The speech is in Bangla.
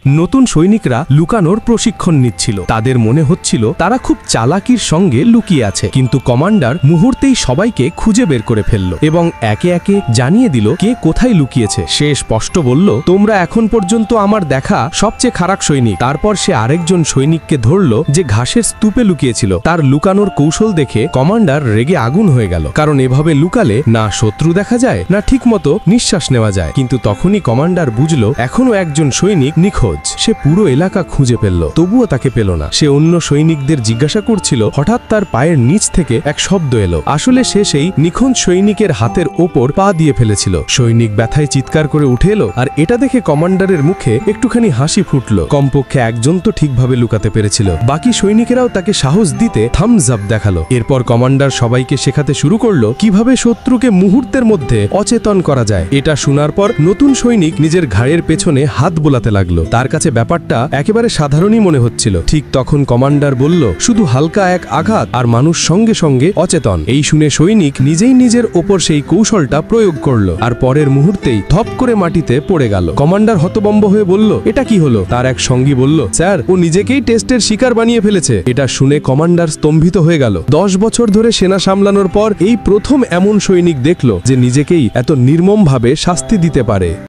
নতুন সৈনিকরা লুকানোর প্রশিক্ষণ নিচ্ছিল। তাদের মনে হচ্ছিল তারা খুব চালাকির সঙ্গে লুকিয়ে আছে, কিন্তু কমান্ডার মুহূর্তেই সবাইকে খুঁজে বের করে ফেলল এবং একে একে জানিয়ে দিল কে কোথায় লুকিয়েছে। সে স্পষ্ট বলল, তোমরা এখন পর্যন্ত আমার দেখা সবচেয়ে খারাপ সৈনিক। তারপর সে আরেকজন সৈনিককে ধরল যে ঘাসের স্তূপে লুকিয়েছিল। তার লুকানোর কৌশল দেখে কমান্ডার রেগে আগুন হয়ে গেল, কারণ এভাবে লুকালে না শত্রু দেখা যায় না ঠিকমতো নিঃশ্বাস নেওয়া যায়। কিন্তু তখনই কমান্ডার বুঝল এখনো একজন সৈনিক নিখোঁজ। সে পুরো এলাকা খুঁজে ফেলল, তবুও তাকে পেল না। সে অন্য সৈনিকদের জিজ্ঞাসা করছিল, হঠাৎ তার পায়ের নিচ থেকে এক শব্দ এলো। আসলে সে সেই নিখোঁজ সৈনিকের হাতের ওপর পা দিয়ে ফেলেছিল। সৈনিক ব্যথায় চিৎকার করে উঠে এলো, আর এটা দেখে কমান্ডারের মুখে একটুখানি হাসি ফুটল। কমপক্ষে একজন তো ঠিকভাবে লুকাতে পেরেছিল। বাকি সৈনিকেরাও তাকে সাহস দিতে থামস আপ দেখালো। এরপর কমান্ডার সবাইকে শেখাতে শুরু করলো কিভাবে শত্রুকে মুহূর্তের মধ্যে অচেতন করা যায়। এটা শোনার পর নতুন সৈনিক নিজের ঘাড়ের পেছনে হাত বোলাতে লাগলো। তার কাছে ব্যাপারটা একেবারে সাধারণই মনে হচ্ছিল। ঠিক তখন কমান্ডার বলল, শুধু হালকা এক আঘাত আর মানুষ সঙ্গে সঙ্গে অচেতন। এই শুনে সৈনিক নিজেই নিজের ওপর সেই কৌশলটা প্রয়োগ করলো, আর পরের মুহূর্তেই ধপ করে মাটিতে পড়ে গেল। কমান্ডার হতভম্ব হয়ে বলল, এটা কি হলো? তার এক সঙ্গী বলল, স্যার, ও নিজেকেই টেস্টের শিকার বানিয়ে ফেলেছে। এটা শুনে কমান্ডার স্তম্ভিত হয়ে গেল। 10 বছর ধরে সেনা সামলানোর পর এই প্রথম এমন সৈনিক দেখল যে নিজেকেই এত নির্মমভাবে শাস্তি দিতে পারে।